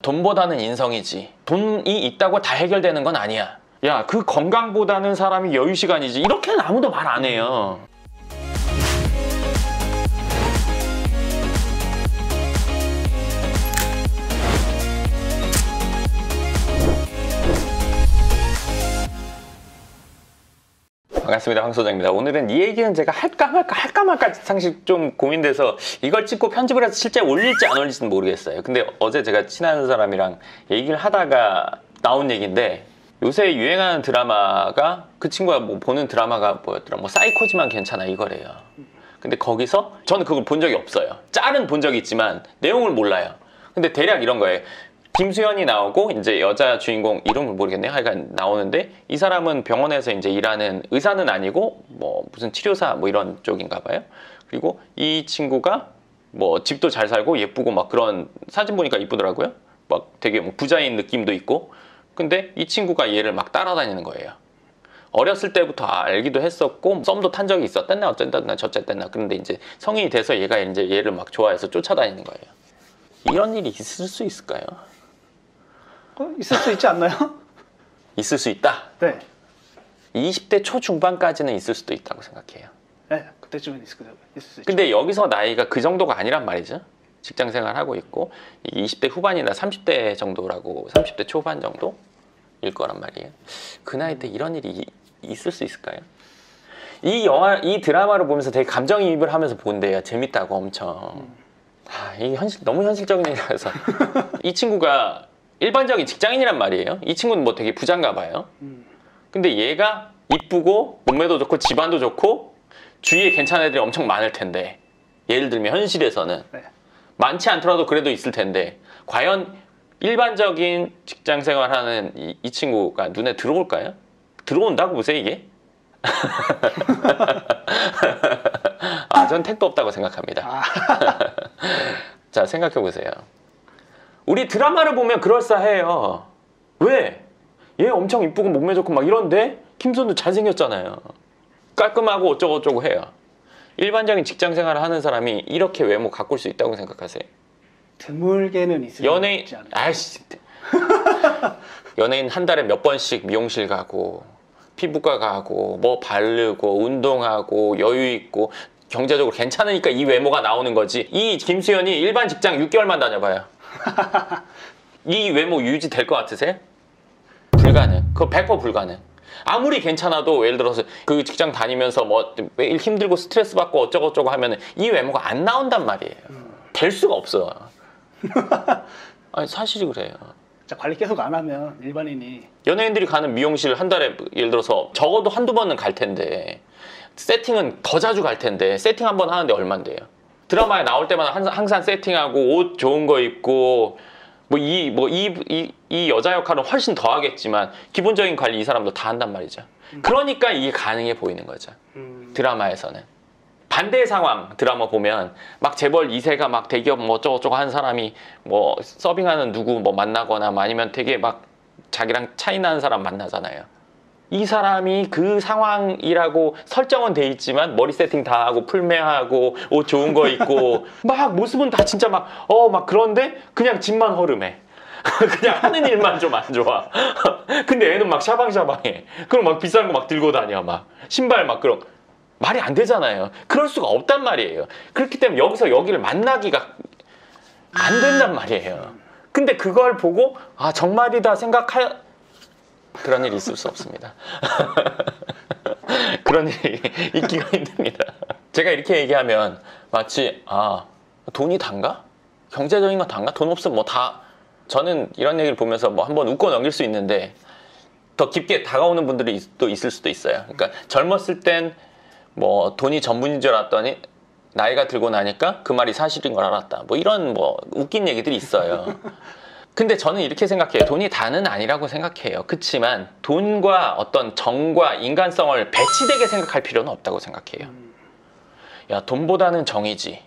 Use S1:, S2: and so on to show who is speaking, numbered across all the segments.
S1: 돈보다는 인성이지. 돈이 있다고 다 해결되는 건 아니야. 야, 그 건강보다는 사람이 여유 시간이지. 이렇게는 아무도 말 안 해요. 반갑습니다. 황 소장입니다. 오늘은 이 얘기는 제가 할까 말까 상식 좀 고민돼서 이걸 찍고 편집을 해서 실제 올릴지 안 올릴지는 모르겠어요. 근데 어제 제가 친한 사람이랑 얘기를 하다가 나온 얘기인데, 요새 유행하는 드라마가, 그 친구가 뭐 보는 드라마가 뭐였더라, 뭐 사이코지만 괜찮아 이거래요. 근데 거기서 저는 그걸 본 적이 없어요. 짤은 본 적이 있지만 내용을 몰라요. 근데 대략 이런 거예요. 김수현이 나오고, 이제 여자 주인공 이름을 모르겠네요. 하여간 나오는데, 이 사람은 병원에서 이제 일하는 의사는 아니고 뭐 무슨 치료사 뭐 이런 쪽인가 봐요. 그리고 이 친구가 뭐 집도 잘 살고 예쁘고 막 그런, 사진 보니까 이쁘더라고요. 막 되게 뭐 부자인 느낌도 있고. 근데 이 친구가 얘를 막 따라다니는 거예요. 어렸을 때부터 알기도 했었고 썸도 탄 적이 있었댔나 어쨌든 저쨌댔나. 그런데 이제 성인이 돼서 얘가 이제 얘를 막 좋아해서 쫓아다니는 거예요. 이런 일이 있을 수 있을까요?
S2: 있을 수 있지 않나요?
S1: 있을 수 있다?
S2: 네.
S1: 20대 초중반까지는 있을 수도 있다고 생각해요.
S2: 네, 그때쯤엔 있을 수 있죠.
S1: 근데 여기서 나이가 그 정도가 아니란 말이죠. 직장생활 하고 있고 20대 후반이나 30대 정도라고, 30대 초반 정도일 거란 말이에요. 그 나이 때 이런 일이 있을 수 있을까요? 이 드라마를 보면서 되게 감정이입을 하면서 본대요. 재밌다고 엄청. 이게 너무 현실적인 얘기라서. 이 친구가 일반적인 직장인이란 말이에요. 이 친구는 뭐 되게 부자인가 봐요. 근데 얘가 이쁘고 몸매도 좋고 집안도 좋고 주위에 괜찮은 애들이 엄청 많을 텐데, 예를 들면 현실에서는
S2: 네.
S1: 많지 않더라도 그래도 있을 텐데, 과연 일반적인 직장 생활하는 이 친구가 눈에 들어올까요? 들어온다고 보세요, 이게? 전 택도 없다고 생각합니다. 자, 생각해 보세요. 우리 드라마를 보면 그럴싸해요. 왜? 얘 엄청 이쁘고 몸매 좋고 막 이런데 김선도 잘생겼잖아요. 깔끔하고 어쩌고저쩌고 해요. 일반적인 직장 생활을 하는 사람이 이렇게 외모 가꿀 수 있다고 생각하세요?
S2: 드물게는 있지 않아요?
S1: 아이씨. 연예인 한 달에 몇 번씩 미용실 가고 피부과 가고 뭐 바르고 운동하고 여유 있고 경제적으로 괜찮으니까 이 외모가 나오는 거지. 이 김수현이 일반 직장 6개월만 다녀봐요. 이 외모 유지될 것 같으세요? 불가능. 그거 100% 불가능. 아무리 괜찮아도, 예를 들어서 그 직장 다니면서 뭐 매일 힘들고 스트레스 받고 어쩌고저쩌고 하면은 이 외모가 안 나온단 말이에요. 될 수가 없어. 아니, 사실이 그래요.
S2: 자, 관리 계속 안 하면 일반인이,
S1: 연예인들이 가는 미용실 한 달에 예를 들어서 적어도 한두 번은 갈 텐데, 세팅은 더 자주 갈 텐데, 세팅 한 번 하는데 얼만데요? 드라마에 나올 때마다 항상 세팅하고 옷 좋은 거 입고 이 여자 역할은 훨씬 더 하겠지만 기본적인 관리 이 사람도 다 한단 말이죠. 그러니까 이게 가능해 보이는 거죠. 드라마에서는. 반대의 상황 드라마 보면 막 재벌 2세가 막 대기업 뭐 어쩌고저쩌고 하는 사람이 뭐 서빙하는 누구 뭐 만나거나 뭐 아니면 되게 막 자기랑 차이 나는 사람 만나잖아요. 이 사람이 그 상황이라고 설정은 돼 있지만 머리 세팅 다 하고 풀메하고 옷 좋은 거 입고 막 모습은 다 진짜 막 그런데 그냥 집만 허름해. 그냥 하는 일만 좀 안 좋아. 근데 애는 막 샤방샤방해. 그럼 막 비싼 거 막 들고 다녀. 막 신발 막 그런. 말이 안 되잖아요. 그럴 수가 없단 말이에요. 그렇기 때문에 여기서 여기를 만나기가 안 된단 말이에요. 근데 그걸 보고 정말이다 그런 일이 있을 수 없습니다. 그런 일이 있기가 힘듭니다. 제가 이렇게 얘기하면 마치 돈이 단가? 경제적인 거 단가? 돈 없으면 뭐 다, 저는 이런 얘기를 보면서 뭐 한번 웃고 넘길 수 있는데 더 깊게 다가오는 분들이 또 있을 수도 있어요. 그러니까 젊었을 땐 뭐 돈이 전부인 줄 알았더니 나이가 들고 나니까 그 말이 사실인 걸 알았다. 뭐 이런 뭐 웃긴 얘기들이 있어요. 근데 저는 이렇게 생각해요. 돈이 다는 아니라고 생각해요. 그렇지만 돈과 어떤 정과 인간성을 배치되게 생각할 필요는 없다고 생각해요. 야, 돈보다는 정이지.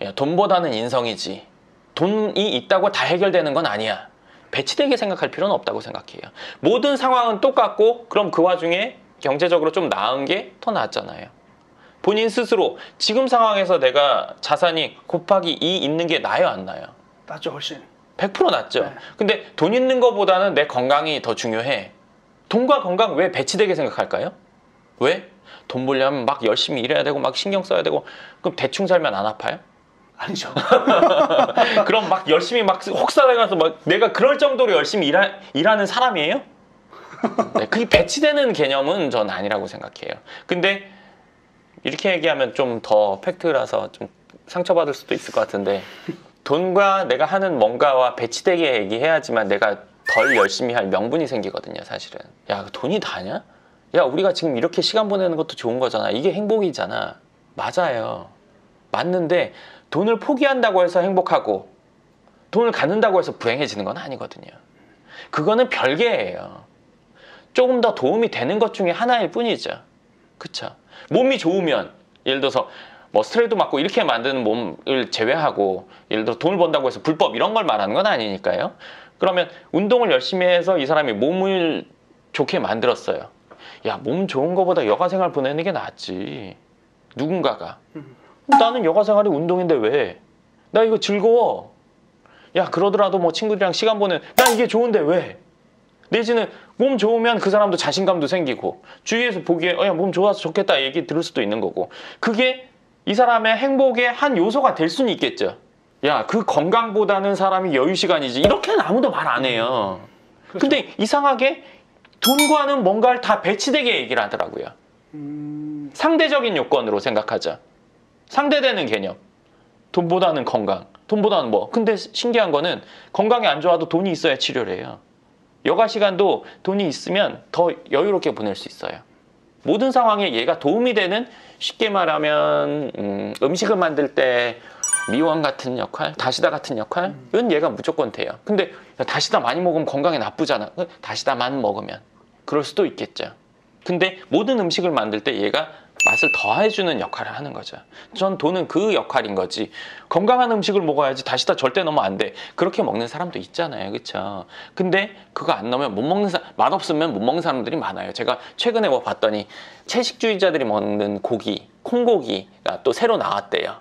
S1: 야, 돈보다는 인성이지. 돈이 있다고 다 해결되는 건 아니야. 배치되게 생각할 필요는 없다고 생각해요. 모든 상황은 똑같고 그럼 그 와중에 경제적으로 좀 나은 게 더 낫잖아요. 본인 스스로 지금 상황에서 내가 자산이 곱하기 2 있는 게 나아요, 안 나아요?
S2: 낫죠, 훨씬.
S1: 100% 낫죠.
S2: 네.
S1: 근데 돈 있는 것보다는 내 건강이 더 중요해. 돈과 건강 왜 배치되게 생각할까요? 왜? 돈 벌려면 막 열심히 일해야 되고 막 신경 써야 되고 그럼 대충 살면 안 아파요?
S2: 아니죠.
S1: 그럼 막 열심히 막 혹사해가서 막 내가 그럴 정도로 열심히 일하는 사람이에요? 네, 그게 배치되는 개념은 전 아니라고 생각해요. 근데 이렇게 얘기하면 좀 더 팩트라서 좀 상처받을 수도 있을 것 같은데 돈과 내가 하는 뭔가와 배치되게 얘기해야지만 내가 덜 열심히 할 명분이 생기거든요, 사실은. 야, 돈이 다냐? 야, 우리가 지금 이렇게 시간 보내는 것도 좋은 거잖아. 이게 행복이잖아. 맞아요. 맞는데 돈을 포기한다고 해서 행복하고 돈을 갖는다고 해서 불행해지는 건 아니거든요. 그거는 별개예요. 조금 더 도움이 되는 것 중에 하나일 뿐이죠. 그쵸? 몸이 좋으면 예를 들어서 뭐 스트레스 맞고 이렇게 만드는 몸을 제외하고 예를 들어 돈을 번다고 해서 불법 이런 걸 말하는 건 아니니까요. 그러면 운동을 열심히 해서 이 사람이 몸을 좋게 만들었어요. 야, 몸 좋은 거보다 여가 생활 보내는 게 낫지. 누군가가. 나는 여가 생활이 운동인데 왜? 나 이거 즐거워. 야, 그러더라도 뭐 친구들이랑 시간 보내는 나 이게 좋은데 왜? 내지는 몸 좋으면 그 사람도 자신감도 생기고 주위에서 보기에 야, 몸 좋아서 좋겠다 얘기 들을 수도 있는 거고 그게 이 사람의 행복의 한 요소가 될 수는 있겠죠. 야, 그 건강보다는 사람이 여유 시간이지 이렇게는 아무도 말 안 해요.
S2: 그렇죠.
S1: 근데 이상하게 돈과는 뭔가를 다 배치되게 얘기를 하더라고요. 상대적인 요건으로 생각하자. 상대되는 개념. 돈보다는 건강. 돈보다는 뭐. 근데 신기한 거는 건강이 안 좋아도 돈이 있어야 치료를 해요. 여가 시간도 돈이 있으면 더 여유롭게 보낼 수 있어요. 모든 상황에 얘가 도움이 되는 쉽게 말하면 음식을 만들 때 미원 같은 역할, 다시다 같은 역할은 얘가 무조건 돼요. 근데 다시다 많이 먹으면 건강에 나쁘잖아. 다시다만 먹으면 그럴 수도 있겠죠. 근데 모든 음식을 만들 때 얘가 맛을 더해주는 역할을 하는 거죠. 전 돈은 그 역할인 거지. 건강한 음식을 먹어야지 다시다 절대 넣으면 안 돼. 그렇게 먹는 사람도 있잖아요. 그쵸? 근데 그거 안 넣으면 못 먹는 맛없으면 못 먹는 사람들이 많아요. 제가 최근에 뭐 봤더니 채식주의자들이 먹는 고기, 콩고기가 또 새로 나왔대요.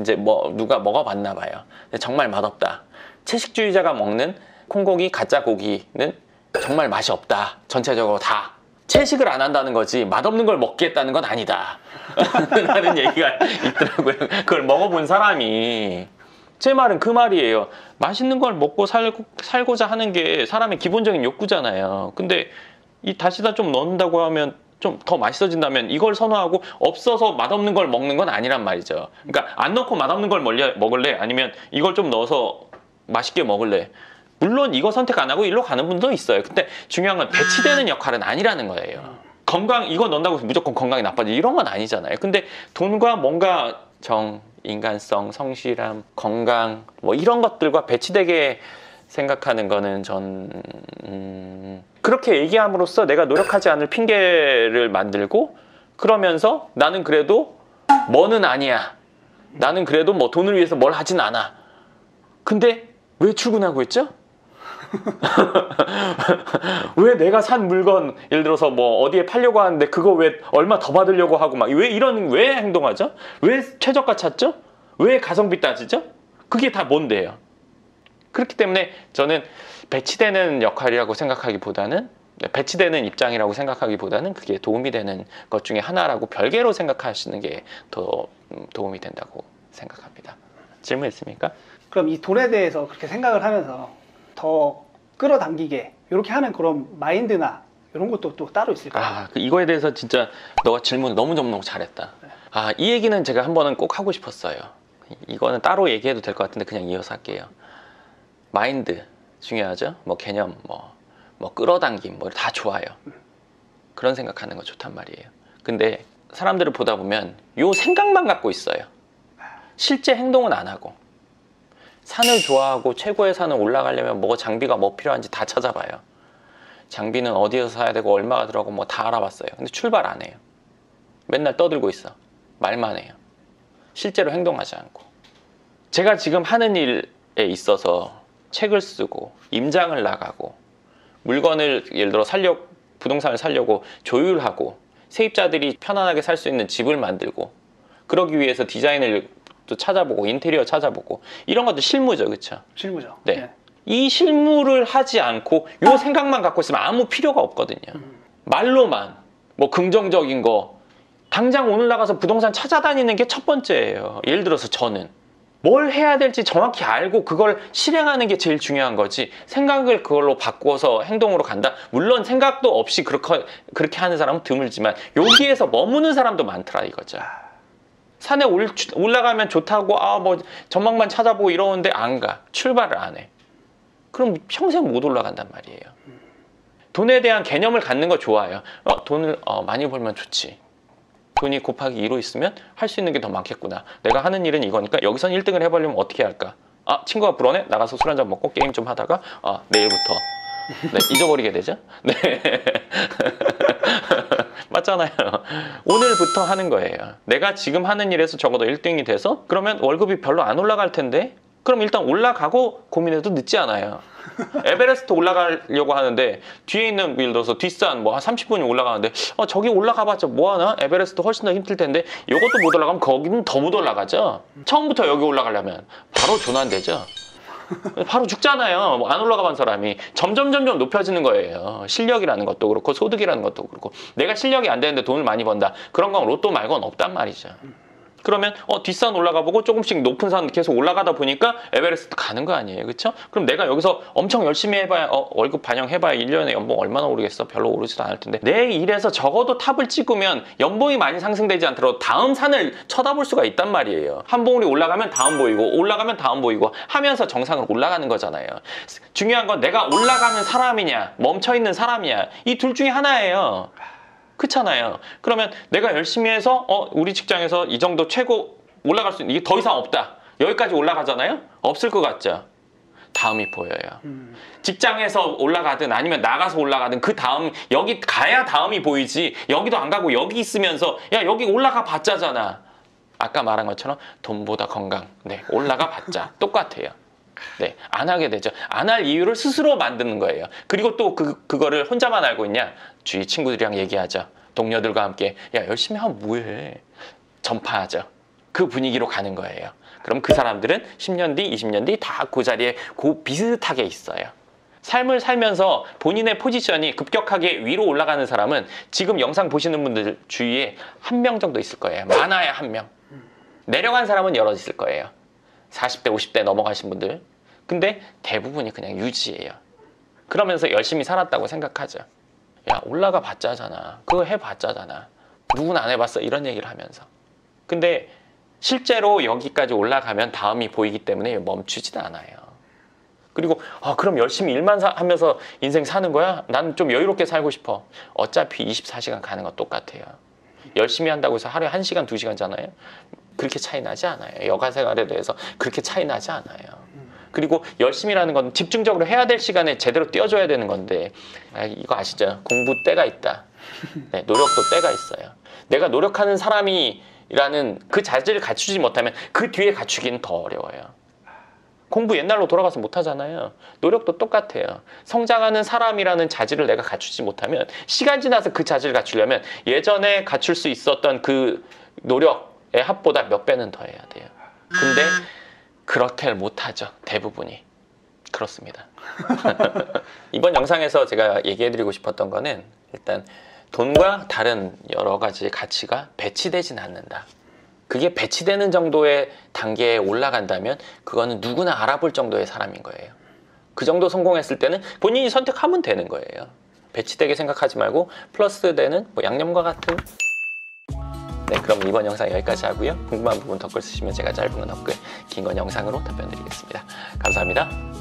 S1: 이제 뭐 누가 먹어봤나 봐요. 근데 정말 맛없다. 채식주의자가 먹는 콩고기, 가짜 고기는 정말 맛이 없다. 전체적으로 다. 채식을 안 한다는 거지 맛없는 걸 먹겠다는 건 아니다 라는 얘기가 있더라고요. 그걸 먹어본 사람이. 제 말은 그 말이에요. 맛있는 걸 먹고 살고자 하는 게 사람의 기본적인 욕구잖아요. 근데 이 다시다 좀 넣는다고 하면 좀 더 맛있어진다면 이걸 선호하고 없어서 맛없는 걸 먹는 건 아니란 말이죠. 그러니까 안 넣고 맛없는 걸 먹을래? 아니면 이걸 좀 넣어서 맛있게 먹을래? 물론 이거 선택 안 하고 일로 가는 분도 있어요. 근데 중요한 건 배치되는 역할은 아니라는 거예요. 건강 이거 넣는다고 해서 무조건 건강이 나빠지 이런 건 아니잖아요. 근데 돈과 뭔가 정, 인간성, 성실함, 건강 뭐 이런 것들과 배치되게 생각하는 거는 전 그렇게 얘기함으로써 내가 노력하지 않을 핑계를 만들고 그러면서 나는 그래도 뭐는 아니야. 나는 그래도 뭐 돈을 위해서 뭘 하진 않아. 근데 왜 출근하고 있죠? 왜 내가 산 물건 예를 들어서 뭐 어디에 팔려고 하는데 그거 왜 얼마 더 받으려고 하고 막 왜 행동하죠? 왜 최저가 찾죠? 왜 가성비 따지죠? 그게 다 뭔데요? 그렇기 때문에 저는 배치되는 역할이라고 생각하기보다는 배치되는 입장이라고 생각하기보다는 그게 도움이 되는 것 중에 하나라고 별개로 생각하시는 게 더 도움이 된다고 생각합니다. 질문 있습니까?
S2: 그럼 이 돈에 대해서 그렇게 생각을 하면서 더 끌어당기게 이렇게 하는 그런 마인드나 이런 것도 또 따로 있을까요?
S1: 이거에 대해서 진짜 너가 질문 너무너무 잘했다. 이 얘기는 제가 한 번은 꼭 하고 싶었어요. 이거는 따로 얘기해도 될 것 같은데 그냥 이어서 할게요. 마인드 중요하죠. 뭐 개념, 뭐 끌어당김 뭐 다 좋아요. 그런 생각하는 거 좋단 말이에요. 근데 사람들을 보다 보면 요 생각만 갖고 있어요. 실제 행동은 안 하고. 산을 좋아하고 최고의 산을 올라가려면 뭐 장비가 뭐 필요한지 다 찾아봐요. 장비는 어디에서 사야 되고 얼마가 들어가고 뭐 다 알아봤어요. 근데 출발 안 해요. 맨날 떠들고 있어. 말만 해요. 실제로 행동하지 않고. 제가 지금 하는 일에 있어서 책을 쓰고 임장을 나가고 물건을 예를 들어 부동산을 살려고 조율하고 세입자들이 편안하게 살 수 있는 집을 만들고 그러기 위해서 디자인을 에베레스트도 찾아보고 인테리어 찾아보고 이런 것도 실무죠, 그렇죠?
S2: 실무죠.
S1: 네.
S2: 예.
S1: 이 실무를 하지 않고 요 생각만 갖고 있으면 아무 필요가 없거든요. 말로만 뭐 긍정적인 거 당장 오늘 나가서 부동산 찾아다니는 게 첫 번째예요. 예를 들어서 저는 뭘 해야 될지 정확히 알고 그걸 실행하는 게 제일 중요한 거지, 생각을 그걸로 바꿔서 행동으로 간다? 물론 생각도 없이 그렇게 하는 사람은 드물지만 여기에서 머무는 사람도 많더라 이거죠. 산에 올라가면 좋다고 뭐 전망만 찾아보고 이러는데 안 가. 출발을 안 해. 그럼 평생 못 올라간단 말이에요. 돈에 대한 개념을 갖는 거 좋아요. 돈을 많이 벌면 좋지. 돈이 곱하기 2로 있으면 할 수 있는 게 더 많겠구나. 내가 하는 일은 이거니까 여기선 1등을 해보려면 어떻게 할까? 친구가 불어내? 나가서 술 한잔 먹고 게임 좀 하다가 내일부터 잊어버리게 되죠? 네. 맞잖아요. 오늘부터 하는 거예요. 내가 지금 하는 일에서 적어도 1등이 돼서 그러면 월급이 별로 안 올라갈 텐데 그럼 일단 올라가고 고민해도 늦지 않아요. 에베레스트 올라가려고 하는데 뒤에 있는, 예를 들어서 뒷산 뭐 한 30분이 올라가는데 저기 올라가봤자 뭐하나? 에베레스트 훨씬 더 힘들 텐데 이것도 못 올라가면 거기는 더 못 올라가죠. 처음부터 여기 올라가려면 바로 조난되죠. 바로 죽잖아요. 안 올라가본 사람이. 점점 높여지는 거예요. 실력이라는 것도 그렇고 소득이라는 것도 그렇고. 내가 실력이 안 되는데 돈을 많이 번다. 그런 건 로또 말고는 없단 말이죠. 그러면 뒷산 올라가 보고 조금씩 높은 산 계속 올라가다 보니까 에베레스트 가는 거 아니에요, 그렇죠? 그럼 내가 여기서 엄청 열심히 해봐야 월급 반영해봐야 1년에 연봉 얼마나 오르겠어? 별로 오르지도 않을 텐데 내 일에서 적어도 탑을 찍으면 연봉이 많이 상승되지 않더라도 다음 산을 쳐다볼 수가 있단 말이에요. 한 봉우리 올라가면 다음 보이고 올라가면 다음 보이고 하면서 정상으로 올라가는 거잖아요. 중요한 건 내가 올라가는 사람이냐 멈춰있는 사람이냐, 이 둘 중에 하나예요. 그렇잖아요. 그러면 내가 열심히 해서 우리 직장에서 이 정도 최고 올라갈 수 있는, 이게 더 이상 없다. 여기까지 올라가잖아요. 없을 것 같죠. 다음이 보여요. 직장에서 올라가든 아니면 나가서 올라가든 그 다음, 여기 가야 다음이 보이지. 여기도 안 가고 여기 있으면서 야 여기 올라가 봤자잖아. 아까 말한 것처럼 돈보다 건강. 네, 올라가 봤자 똑같아요. 네, 안 하게 되죠. 안 할 이유를 스스로 만드는 거예요. 그리고 또 그거를 혼자만 알고 있냐? 주위 친구들이랑 얘기하죠. 동료들과 함께 야 열심히 하면 뭐해? 전파하죠. 그 분위기로 가는 거예요. 그럼 그 사람들은 10년 뒤, 20년 뒤 다 그 자리에 비슷하게 있어요. 삶을 살면서 본인의 포지션이 급격하게 위로 올라가는 사람은 지금 영상 보시는 분들 주위에 1명 정도 있을 거예요. 많아야 1명. 내려간 사람은 여러 있을 거예요. 40대, 50대 넘어가신 분들. 근데 대부분이 그냥 유지예요. 그러면서 열심히 살았다고 생각하죠. 야 올라가 봤자잖아. 그거 해봤자잖아. 누군 안 해봤어. 이런 얘기를 하면서. 근데 실제로 여기까지 올라가면 다음이 보이기 때문에 멈추지도 않아요. 그리고 그럼 열심히 일만 하면서 인생 사는 거야? 난 좀 여유롭게 살고 싶어. 어차피 24시간 가는 건 똑같아요. 열심히 한다고 해서 하루에 1시간, 2시간잖아요. 그렇게 차이 나지 않아요. 여가 생활에 대해서 그렇게 차이 나지 않아요. 그리고 열심히라는 건 집중적으로 해야 될 시간에 제대로 띄워줘야 되는 건데 이거 아시죠? 공부 때가 있다. 네, 노력도 때가 있어요. 내가 노력하는 사람이라는 그 자질을 갖추지 못하면 그 뒤에 갖추기는 더 어려워요. 공부 옛날로 돌아가서 못하잖아요. 노력도 똑같아요. 성장하는 사람이라는 자질을 내가 갖추지 못하면 시간 지나서 그 자질을 갖추려면 예전에 갖출 수 있었던 그 노력의 합보다 몇 배는 더 해야 돼요. 근데 그렇게 못하죠. 대부분이. 그렇습니다. 이번 영상에서 제가 얘기해드리고 싶었던 거는 일단 돈과 다른 여러 가지 가치가 배치되진 않는다. 그게 배치되는 정도의 단계에 올라간다면 그거는 누구나 알아볼 정도의 사람인 거예요. 그 정도 성공했을 때는 본인이 선택하면 되는 거예요. 배치되게 생각하지 말고 플러스되는 양념과 같은. 네, 그럼 이번 영상 여기까지 하고요. 궁금한 부분 댓글 쓰시면 제가 짧은 건 댓글, 긴 건 영상으로 답변 드리겠습니다. 감사합니다.